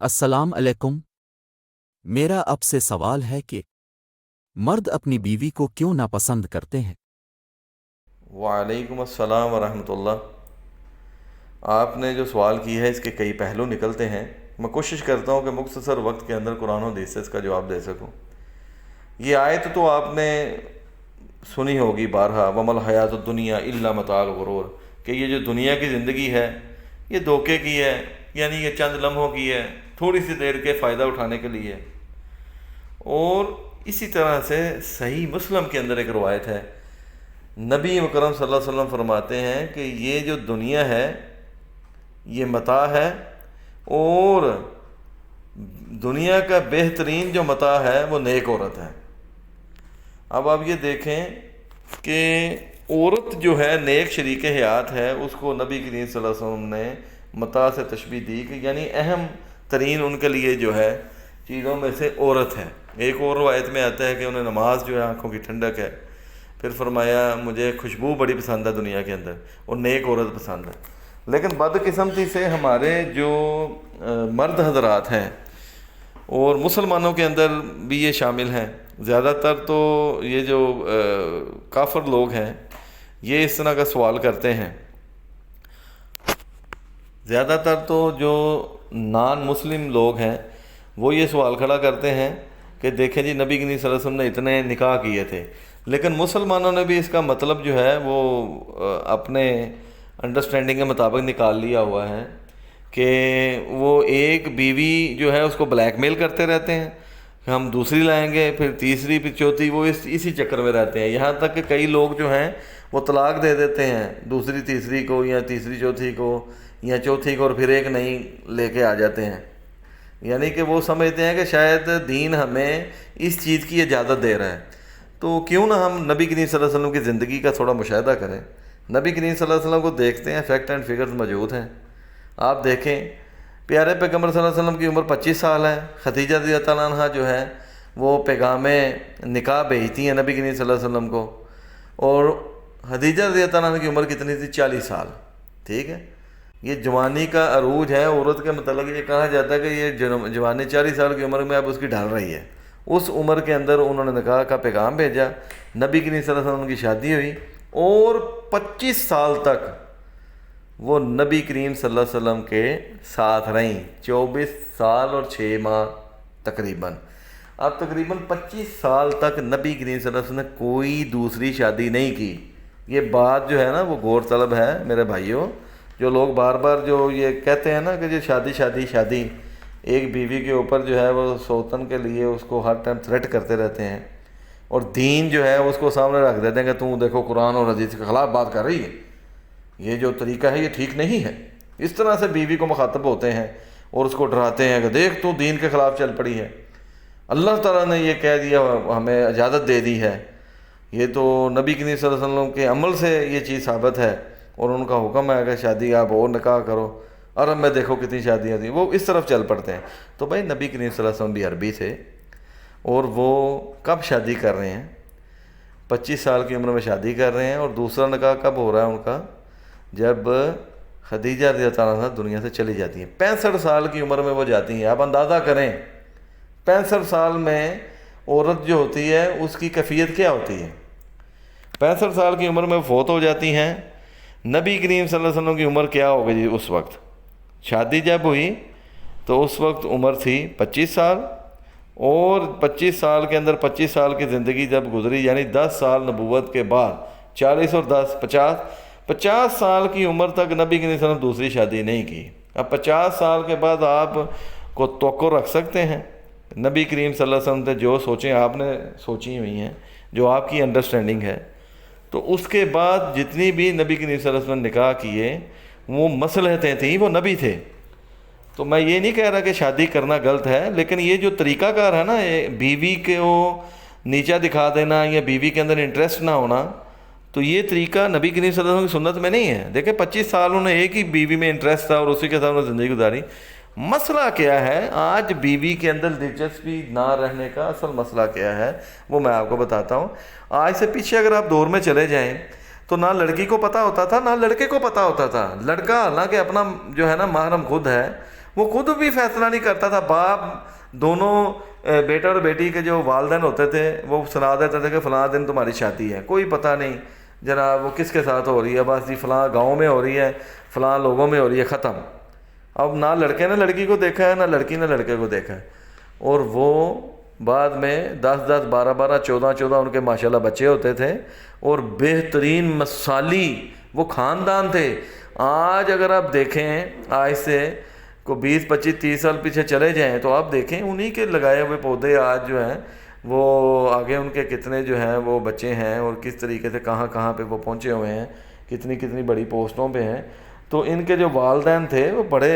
السلام علیکم۔ میرا اب سے سوال ہے کہ مرد اپنی بیوی کو کیوں ناپسند کرتے ہیں؟ وعلیکم السلام ورحمۃ اللہ۔ آپ نے جو سوال کی ہے اس کے کئی پہلو نکلتے ہیں۔ میں کوشش کرتا ہوں کہ مختصر وقت کے اندر قرآن و حدیث سے اس کا جواب دے سکوں۔ یہ آیت تو آپ نے سنی ہوگی بارہا، وَمَا الْحَيَاةُ الدُّنْيَا إِلَّا مَتَاعُ الْغُرُورِ، کہ یہ جو دنیا کی زندگی ہے یہ دھوکے کی ہے، یعنی یہ چند لمحوں کی ہے، تھوڑی سی دیر کے فائدہ اٹھانے کے لیے۔ اور اسی طرح سے صحیح مسلم کے اندر ایک روایت ہے، نبی مکرم صلی اللہ علیہ وسلم فرماتے ہیں کہ یہ جو دنیا ہے یہ متاع ہے، اور دنیا کا بہترین جو متاع ہے وہ نیک عورت ہے۔ اب آپ یہ دیکھیں کہ عورت جو ہے نیک شریک حیات ہے، اس کو نبی کریم صلی اللہ علیہ وسلم نے متاع سے تشبیہ دی کہ یعنی اہم ترین ان کے لیے جو ہے چیزوں میں سے عورت ہے۔ ایک اور روایت میں آتا ہے کہ انہیں نماز جو ہے آنکھوں کی ٹھنڈک ہے۔ پھر فرمایا مجھے خوشبو بڑی پسند ہے دنیا کے اندر، اور نیک عورت پسند ہے۔ لیکن بدقسمتی سے ہمارے جو مرد حضرات ہیں، اور مسلمانوں کے اندر بھی یہ شامل ہیں، زیادہ تر تو یہ جو کافر لوگ ہیں یہ اس طرح کا سوال کرتے ہیں۔ زیادہ تر تو جو نان مسلم لوگ ہیں وہ یہ سوال کھڑا کرتے ہیں کہ دیکھیں جی نبی کریم صلی اللہ علیہ وسلم نے اتنے نکاح کیے تھے، لیکن مسلمانوں نے بھی اس کا مطلب جو ہے وہ اپنے انڈرسٹینڈنگ کے مطابق نکال لیا ہوا ہے کہ وہ ایک بیوی جو ہے اس کو بلیک میل کرتے رہتے ہیں کہ ہم دوسری لائیں گے، پھر تیسری، پھر چوتھی، وہ اسی چکر میں رہتے ہیں، یہاں تک کہ کئی لوگ جو ہیں وہ طلاق دے دیتے ہیں دوسری تیسری کو، یا تیسری چوتھی کو، یا چوتھی کو، اور پھر ایک نئی لے کے آ جاتے ہیں۔ یعنی کہ وہ سمجھتے ہیں کہ شاید دین ہمیں اس چیز کی اجازت دے رہا ہے۔ تو کیوں نہ ہم نبی کریم صلی اللہ علیہ وسلم کی زندگی کا تھوڑا مشاہدہ کریں، نبی کریم صلی اللہ علیہ وسلم کو دیکھتے ہیں، فیکٹ اینڈ فگرز موجود ہیں۔ آپ دیکھیں پیارے پیغمبر صلی اللہ علیہ وسلم کی عمر 25 سال ہے، خدیجہ رضی اللہ عنہا جو ہے وہ پیغام نکاح بھیجتی ہیں نبی کریم صلی اللہ علیہ وسلم کو، اور خدیجہ رضی اللہ عنہ کی عمر کتنی تھی؟ 40 سال۔ ٹھیک ہے، یہ جوانی کا عروج ہے عورت کے متعلق۔ یہ کہا جاتا ہے کہ یہ جوانی 40 سال کی عمر میں اب اس کی ڈھل رہی ہے۔ اس عمر کے اندر انہوں نے نکاح کا پیغام بھیجا، نبی کریم صلی اللہ علیہ وسلم کی شادی ہوئی، اور 25 سال تک وہ نبی کریم صلی اللہ علیہ وسلم کے ساتھ رہیں، 24 سال اور 6 ماہ تقریباً۔ اب تقریباً 25 سال تک نبی کریم صلی اللہ علیہ وسلم نے کوئی دوسری شادی نہیں کی۔ یہ بات جو ہے نا وہ غور طلب ہے میرے بھائیوں۔ جو لوگ بار بار جو یہ کہتے ہیں نا کہ جو شادی شادی شادی، ایک بیوی کے اوپر جو ہے وہ سوتن کے لیے اس کو ہر ٹائم تھریٹ کرتے رہتے ہیں، اور دین جو ہے اس کو سامنے رکھ دیتے ہیں کہ تم دیکھو قرآن اور حدیث کے خلاف بات کر رہی ہے، یہ جو طریقہ ہے یہ ٹھیک نہیں ہے۔ اس طرح سے بیوی کو مخاطب ہوتے ہیں اور اس کو ڈراتے ہیں کہ دیکھ تو دین کے خلاف چل پڑی ہے، اللہ تعالیٰ نے یہ کہہ دیا، ہمیں اجازت دے دی ہے، یہ تو نبی کریم صلی اللہ علیہ وسلم کے عمل سے یہ چیز ثابت ہے، اور ان کا حکم ہے کہ شادی آپ اور نکاح کرو، عرب میں دیکھو کتنی شادیاں تھیں، وہ اس طرف چل پڑتے ہیں۔ تو بھائی نبی کریم صلی اللہ علیہ وسلم بھی عربی تھے، اور وہ کب شادی کر رہے ہیں؟ 25 سال کی عمر میں شادی کر رہے ہیں، اور دوسرا نکاح کب ہو رہا ہے ان کا؟ جب خدیجہ رضی اللہ عنہا دنیا سے چلی جاتی ہیں، 65 سال کی عمر میں وہ جاتی ہیں۔ آپ اندازہ کریں 65 سال میں عورت جو ہوتی ہے اس کی کیفیت کیا ہوتی ہے۔ 65 سال کی عمر میں فوت ہو جاتی ہیں۔ نبی کریم صلی اللہ علیہ وسلم کی عمر کیا ہو گئی اس وقت؟ شادی جب ہوئی تو اس وقت عمر تھی 25 سال، اور 25 سال کے اندر 25 سال کی زندگی جب گزری، یعنی 10 سال نبوت کے بعد، 40 اور 10 50 سال کی عمر تک نبی کریم صلی اللہ علیہ وسلم دوسری شادی نہیں کی۔ اب 50 سال کے بعد آپ کو توقع رکھ سکتے ہیں نبی کریم صلی اللہ علیہ وسلم سے جو سوچیں آپ نے سوچی ہوئی ہیں، جو آپ کی انڈرسٹینڈنگ ہے، تو اس کے بعد جتنی بھی نبی کریم صلی اللہ علیہ وسلم نے نکاح کیے وہ مصلحتیں تھیں، وہ نبی تھے۔ تو میں یہ نہیں کہہ رہا کہ شادی کرنا غلط ہے، لیکن یہ جو طریقہ کار ہے نا، بیوی کو نیچا دکھا دینا یا بیوی کے اندر انٹرسٹ نہ ہونا، تو یہ طریقہ نبی کریم صلی اللہ علیہ وسلم کی سنت میں نہیں ہے۔ دیکھیں 25 سال انہوں نے ایک ہی بیوی میں انٹرسٹ تھا اور اسی کے ساتھ انہوں نے زندگی گزاری۔ مسئلہ کیا ہے آج بیوی کے اندر دلچسپی نہ رہنے کا اصل مسئلہ کیا ہے وہ میں آپ کو بتاتا ہوں۔ آج سے پیچھے اگر آپ دور میں چلے جائیں تو نہ لڑکی کو پتہ ہوتا تھا نہ لڑکے کو پتہ ہوتا تھا۔ لڑکا حالانکہ اپنا جو ہے نا محرم خود ہے، وہ خود بھی فیصلہ نہیں کرتا تھا. باپ دونوں بیٹا اور بیٹی کے جو والدین ہوتے تھے وہ سنا دیتے تھے کہ فلاں دن تمہاری شادی ہے, کوئی پتہ نہیں جناب وہ کس کے ساتھ ہو رہی ہے, بس جی فلاں گاؤں میں ہو رہی ہے, فلاں لوگوں میں ہو رہی ہے, ختم. اب نہ لڑکے نے لڑکی کو دیکھا ہے, نہ لڑکی نے لڑکے کو دیکھا ہے. اور وہ بعد میں 10 12 14 ان کے ماشاءاللہ بچے ہوتے تھے, اور بہترین مثالی وہ خاندان تھے. آج اگر آپ دیکھیں, آج سے کو 20 25 30 سال پیچھے چلے جائیں تو آپ دیکھیں انہی کے لگائے ہوئے پودے آج جو ہیں وہ آگے ان کے کتنے جو ہیں وہ بچے ہیں, اور کس طریقے سے کہاں کہاں پہ وہ پہنچے ہوئے ہیں, کتنی بڑی پوسٹوں پہ ہیں. تو ان کے جو والدین تھے وہ بڑے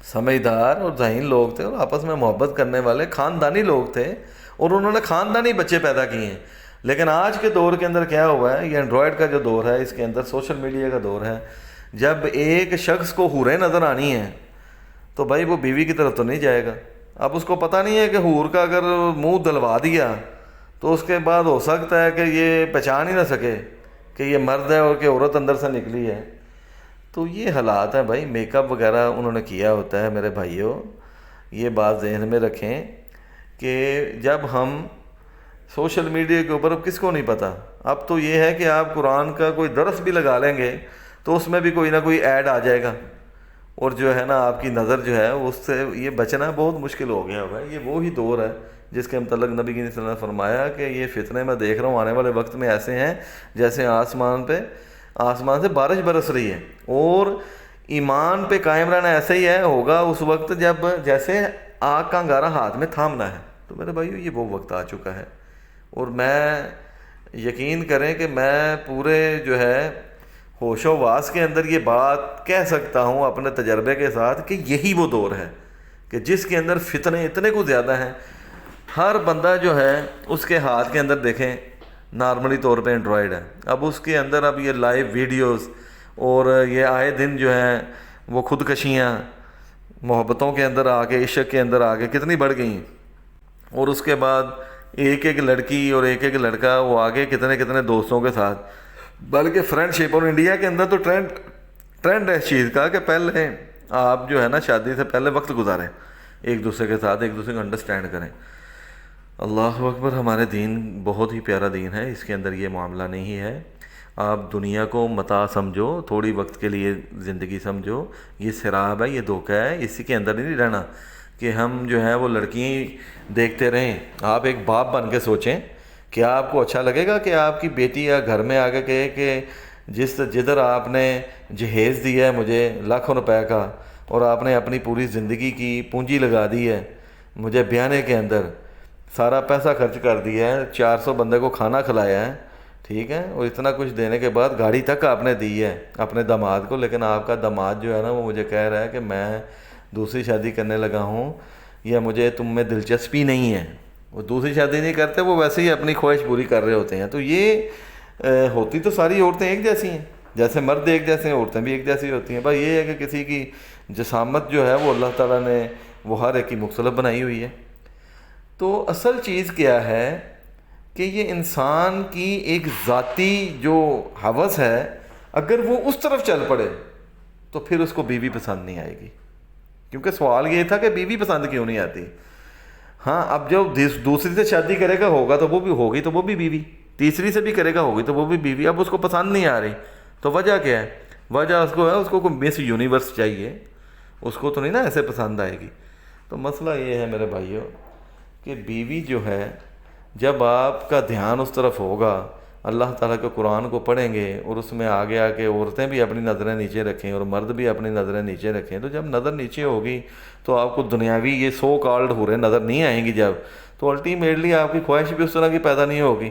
سمجھدار اور ذہین لوگ تھے, اور آپس میں محبت کرنے والے خاندانی لوگ تھے, اور انہوں نے خاندانی بچے پیدا کیے ہیں. لیکن آج کے دور کے اندر کیا ہوا ہے, یہ اینڈرائڈ کا جو دور ہے, اس کے اندر سوشل میڈیا کا دور ہے. جب ایک شخص کو حوریں نظر آنی ہیں تو بھائی وہ بیوی کی طرف تو نہیں جائے گا. اب اس کو پتہ نہیں ہے کہ حور کا اگر منہ دلوا دیا تو اس کے بعد ہو سکتا ہے کہ یہ پہچان ہی نہ سکے کہ یہ مرد ہے اور کہ عورت اندر سے نکلی ہے. تو یہ حالات ہیں بھائی. میک اپ وغیرہ انہوں نے کیا ہوتا ہے میرے بھائیوں, یہ بات ذہن میں رکھیں کہ جب ہم سوشل میڈیا کے اوپر, اب کس کو نہیں پتہ, اب تو یہ ہے کہ آپ قرآن کا کوئی درس بھی لگا لیں گے تو اس میں بھی کوئی نہ کوئی ایڈ آ جائے گا, اور جو ہے نا آپ کی نظر جو ہے اس سے یہ بچنا بہت مشکل ہو گیا ہوگا. یہ وہی دور ہے جس کے متعلق نبی صلی اللہ علیہ وسلم نے فرمایا کہ یہ فتنے میں دیکھ رہا ہوں آنے والے وقت میں ایسے ہیں جیسے آسمان سے بارش برس رہی ہے, اور ایمان پہ قائم رہنا ایسا ہی ہے ہوگا اس وقت جب جیسے آگ کا انگارہ ہاتھ میں تھامنا ہے. تو میرے بھائیو یہ وہ وقت آ چکا ہے, اور میں یقین کریں کہ میں پورے جو ہے ہوش و واس کے اندر یہ بات کہہ سکتا ہوں اپنے تجربے کے ساتھ کہ یہی وہ دور ہے کہ جس کے اندر فتنے اتنے کو زیادہ ہیں. ہر بندہ جو ہے اس کے ہاتھ کے اندر دیکھیں نارملی طور پہ اینڈرائڈ ہے. اب اس کے اندر اب یہ لائیو ویڈیوز اور یہ آئے دن جو ہیں وہ خودکشیاں محبتوں کے اندر آ کے, عشق کے اندر آ کے کتنی بڑھ گئی ہیں. اور اس کے بعد ایک لڑکی اور ایک لڑکا وہ آگے کتنے دوستوں کے ساتھ, بلکہ فرینڈ شپ. اور انڈیا کے اندر تو ٹرینڈ ہے اس چیز کا کہ پہلے آپ جو ہے نا شادی سے پہلے وقت گزاریں ایک دوسرے کے ساتھ, ایک دوسرے کو انڈرسٹینڈ کریں. اللہ اکبر. ہمارے دین بہت ہی پیارا دین ہے, اس کے اندر یہ معاملہ نہیں ہے. آپ دنیا کو متاع سمجھو, تھوڑی وقت کے لیے زندگی سمجھو, یہ سراب ہے, یہ دھوکہ ہے, اسی کے اندر نہیں رہنا کہ ہم جو ہے وہ لڑکی دیکھتے رہیں. آپ ایک باپ بن کے سوچیں, کیا آپ کو اچھا لگے گا کہ آپ کی بیٹی یا گھر میں آ کے کہے کہ جدھر آپ نے جہیز دیا ہے مجھے لاکھوں روپے کا, اور آپ نے اپنی پوری زندگی کی پونجی لگا دی ہے مجھے بیانے کے اندر, سارا پیسہ خرچ کر دیا ہے, 400 بندے کو کھانا کھلایا ہے, ٹھیک ہے, اور اتنا کچھ دینے کے بعد گاڑی تک آپ نے دی ہے اپنے داماد کو, لیکن آپ کا داماد جو ہے نا وہ مجھے کہہ رہا ہے کہ میں دوسری شادی کرنے لگا ہوں یا مجھے تم میں دلچسپی نہیں ہے. وہ دوسری شادی نہیں کرتے, وہ ویسے ہی اپنی خواہش پوری کر رہے ہوتے ہیں. تو یہ ہوتی تو ساری عورتیں ایک جیسی ہیں, جیسے مرد ایک جیسے ہیں عورتیں بھی ایک جیسی ہوتی ہیں. بس یہ ہے کہ کسی کی جسامت جو ہے وہ اللہ تعالیٰ نے وہ ہر ایک کی مختلف بنائی ہوئی ہے. تو اصل چیز کیا ہے کہ یہ انسان کی ایک ذاتی جو ہوس ہے, اگر وہ اس طرف چل پڑے تو پھر اس کو بیوی پسند نہیں آئے گی. کیونکہ سوال یہ تھا کہ بیوی پسند کیوں نہیں آتی. ہاں اب جو دوسری سے شادی کرے گا ہوگا تو وہ بھی ہوگی تو وہ بھی بیوی, تیسری سے بھی کرے گا ہوگی تو وہ بھی بیوی. اب اس کو پسند نہیں آ رہی تو وجہ کیا ہے؟ وجہ اس کو ہے اس کو کوئی مس یونیورس چاہیے, اس کو تو نہیں نا ایسے پسند آئے گی. تو مسئلہ یہ ہے میرے بھائیوں کہ بیوی جو ہے جب آپ کا دھیان اس طرف ہوگا, اللہ تعالیٰ کے قرآن کو پڑھیں گے اور اس میں آگے آ کے عورتیں بھی اپنی نظریں نیچے رکھیں اور مرد بھی اپنی نظریں نیچے رکھیں, تو جب نظر نیچے ہوگی تو آپ کو دنیاوی یہ سو کالڈ ہورے نظر نہیں آئیں گی جب, تو الٹیمیٹلی آپ کی خواہش بھی اس طرح کی پیدا نہیں ہوگی.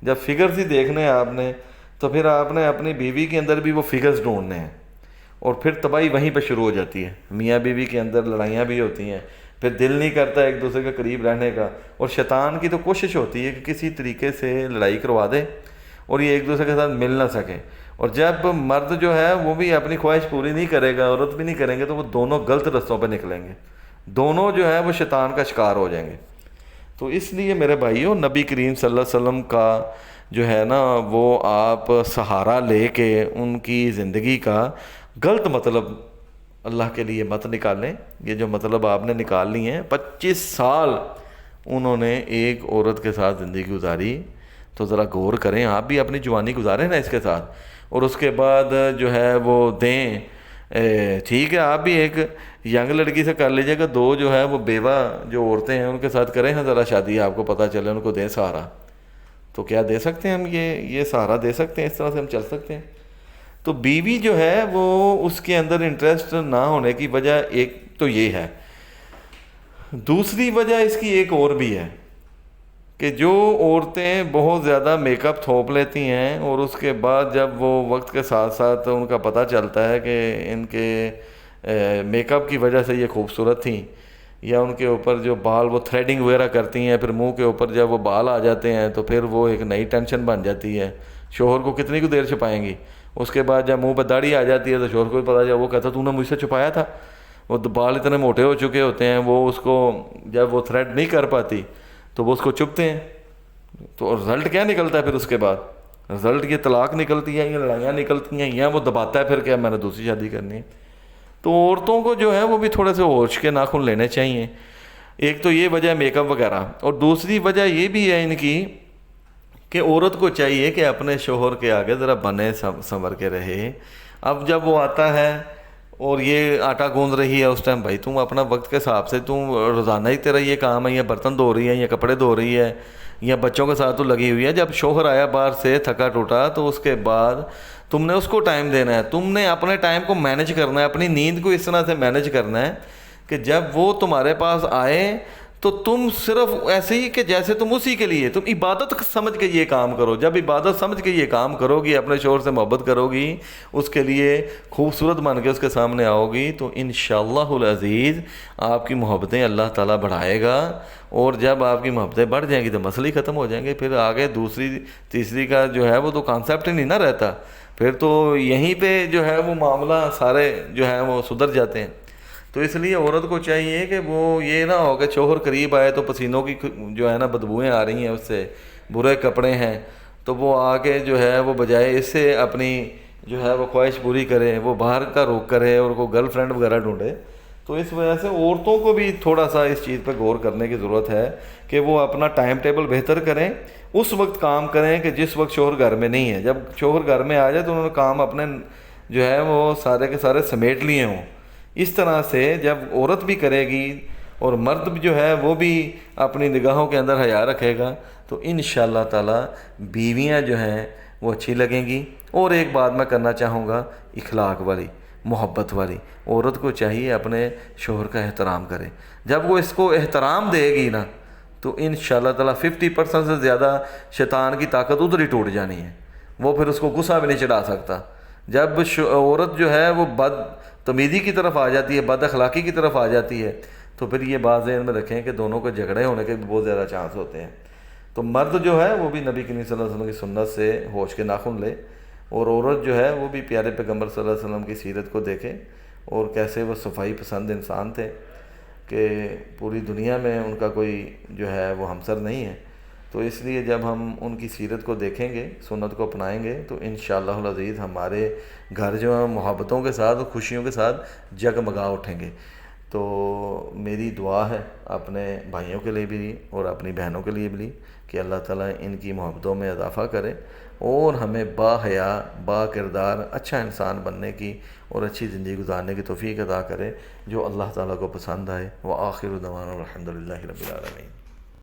جب فگرز ہی دیکھنے ہیں آپ نے تو پھر آپ نے اپنی بیوی کے اندر بھی وہ فگرز ڈھونڈنے ہیں, اور پھر تباہی وہیں پہ شروع ہو جاتی ہے. میاں بیوی کے اندر لڑائیاں بھی ہوتی ہیں, پھر دل نہیں کرتا ایک دوسرے کے قریب رہنے کا, اور شیطان کی تو کوشش ہوتی ہے کہ کسی طریقے سے لڑائی کروا دے اور یہ ایک دوسرے کے ساتھ مل نہ سکے. اور جب مرد جو ہے وہ بھی اپنی خواہش پوری نہیں کرے گا, عورت بھی نہیں کریں گے, تو وہ دونوں غلط رستوں پہ نکلیں گے, دونوں جو ہے وہ شیطان کا شکار ہو جائیں گے. تو اس لیے میرے بھائیوں نبی کریم صلی اللہ علیہ وسلم کا جو ہے نا وہ آپ سہارا لے کے ان کی زندگی کا غلط مطلب اللہ کے لیے مت نکالیں. یہ جو مطلب آپ نے نکال لی ہیں, 25 سال انہوں نے ایک عورت کے ساتھ زندگی گزاری, تو ذرا غور کریں, آپ بھی اپنی جوانی گزاریں نا اس کے ساتھ, اور اس کے بعد جو ہے وہ دیں. ٹھیک ہے, آپ بھی ایک ینگ لڑکی سے کر لیجیے گا, 2 جو ہے وہ بیوہ جو عورتیں ہیں ان کے ساتھ کریں ہیں ذرا شادی, آپ کو پتہ چلے, ان کو دیں سہارا. تو کیا دے سکتے ہیں ہم, یہ سہارا دے سکتے ہیں, اس طرح سے ہم چل سکتے ہیں. تو بیوی جو ہے وہ اس کے اندر انٹرسٹ نہ ہونے کی وجہ ایک تو یہ ہے. دوسری وجہ اس کی ایک اور بھی ہے کہ جو عورتیں بہت زیادہ میک اپ تھوپ لیتی ہیں, اور اس کے بعد جب وہ وقت کے ساتھ ساتھ ان کا پتہ چلتا ہے کہ ان کے میک اپ کی وجہ سے یہ خوبصورت تھیں, یا ان کے اوپر جو بال وہ تھریڈنگ وغیرہ کرتی ہیں, پھر منہ کے اوپر جب وہ بال آ جاتے ہیں تو پھر وہ ایک نئی ٹینشن بن جاتی ہے. شوہر کو کتنی کو دیر چھپائیں گی. اس کے بعد جب منہ پہ داڑھی آ جاتی ہے تو شوہر کو بھی پتہ چلا, وہ کہتا تو نے مجھ سے چھپایا تھا. وہ بال اتنے موٹے ہو چکے ہوتے ہیں, وہ اس کو جب وہ تھریڈ نہیں کر پاتی تو وہ اس کو چپتے ہیں. تو رزلٹ کیا نکلتا ہے پھر اس کے بعد؟ رزلٹ یہ طلاق نکلتی ہے, یا لڑائیاں نکلتی ہیں, یا وہ دباتا ہے پھر کہ میں نے دوسری شادی کرنی ہے. تو عورتوں کو جو ہے وہ بھی تھوڑے سے ہوش کے ناخن لینے چاہیے. ایک تو یہ وجہ ہے میک اپ وغیرہ, اور دوسری وجہ یہ بھی ہے ان کی کہ عورت کو چاہیے کہ اپنے شوہر کے آگے ذرا بنے سنور کے رہے. اب جب وہ آتا ہے اور یہ آٹا گوندھ رہی ہے اس ٹائم, بھائی تم اپنا وقت کے حساب سے, تم روزانہ ہی تیرا یہ کام ہے, یا برتن دھو رہی ہے, یا کپڑے دھو رہی ہے, یا بچوں کے ساتھ تو لگی ہوئی ہے. جب شوہر آیا باہر سے تھکا ٹوٹا تو اس کے بعد تم نے اس کو ٹائم دینا ہے, تم نے اپنے ٹائم کو مینیج کرنا ہے, اپنی نیند کو اس طرح سے مینیج کرنا ہے کہ جب وہ تمہارے پاس آئے تو تم صرف ایسے ہی کہ جیسے تم اسی کے لیے, تم عبادت سمجھ کے یہ کام کرو. جب عبادت سمجھ کے یہ کام کرو گی, اپنے شوہر سے محبت کرو گی, اس کے لیے خوبصورت بن کے اس کے سامنے آؤ گی, تو انشاءاللہ العزیز آپ کی محبتیں اللہ تعالیٰ بڑھائے گا. اور جب آپ کی محبتیں بڑھ جائیں گی تو مسئلے ہی ختم ہو جائیں گے. پھر آگے دوسری تیسری کا جو ہے وہ تو کانسیپٹ ہی نہیں نہ رہتا. پھر تو یہیں پہ جو ہے وہ معاملہ سارے جو ہے وہ سدھر جاتے ہیں. تو اس لیے عورت کو چاہیے کہ وہ یہ نہ ہو کہ شوہر قریب آئے تو پسینوں کی جو ہے نا بدبوئیں آ رہی ہیں, اس سے برے کپڑے ہیں, تو وہ آ کے جو ہے وہ بجائے اس سے اپنی جو ہے وہ خواہش پوری کرے, وہ باہر کا رخ کرے اور کوئی گرل فرینڈ وغیرہ ڈھونڈے. تو اس وجہ سے عورتوں کو بھی تھوڑا سا اس چیز پہ غور کرنے کی ضرورت ہے کہ وہ اپنا ٹائم ٹیبل بہتر کریں, اس وقت کام کریں کہ جس وقت شوہر گھر میں نہیں ہے. جب شوہر گھر میں آ جائے تو انہوں نے کام اپنے جو ہے وہ سارے کے سارے سمیٹ لیے ہوں. اس طرح سے جب عورت بھی کرے گی اور مرد بھی جو ہے وہ بھی اپنی نگاہوں کے اندر حیا رکھے گا, تو انشاءاللہ تعالی بیویاں جو ہیں وہ اچھی لگیں گی. اور ایک بات میں کرنا چاہوں گا, اخلاق والی, محبت والی. عورت کو چاہیے اپنے شوہر کا احترام کرے. جب وہ اس کو احترام دے گی نا تو انشاءاللہ تعالی 50% سے زیادہ شیطان کی طاقت ادھر ہی ٹوٹ جانی ہے. وہ پھر اس کو غصہ بھی نہیں چڑھا سکتا. جب عورت جو ہے وہ بد تمیزی کی طرف آ جاتی ہے, بد اخلاقی کی طرف آ جاتی ہے, تو پھر یہ بات ذہن میں رکھیں کہ دونوں کو جھگڑے ہونے کے بھی بہت زیادہ چانس ہوتے ہیں. تو مرد جو ہے وہ بھی نبی کریم صلی اللہ علیہ وسلم کی سنت سے ہوش کے ناخن لے, اور عورت جو ہے وہ بھی پیارے پیغمبر صلی اللہ علیہ وسلم کی سیرت کو دیکھے, اور کیسے وہ صفائی پسند انسان تھے کہ پوری دنیا میں ان کا کوئی جو ہے وہ ہمسر نہیں ہے. تو اس لیے جب ہم ان کی سیرت کو دیکھیں گے, سنت کو اپنائیں گے, تو انشاءاللہ العزیز ہمارے گھر جو ہیں محبتوں کے ساتھ اور خوشیوں کے ساتھ جگمگا اٹھیں گے. تو میری دعا ہے اپنے بھائیوں کے لیے بھی اور اپنی بہنوں کے لیے بھی کہ اللہ تعالیٰ ان کی محبتوں میں اضافہ کرے اور ہمیں با حیا, با کردار, اچھا انسان بننے کی اور اچھی زندگی گزارنے کی توفیق عطا کرے جو اللہ تعالیٰ کو پسند آئے. وآخر دعوانا الحمدللہ رب العالمین.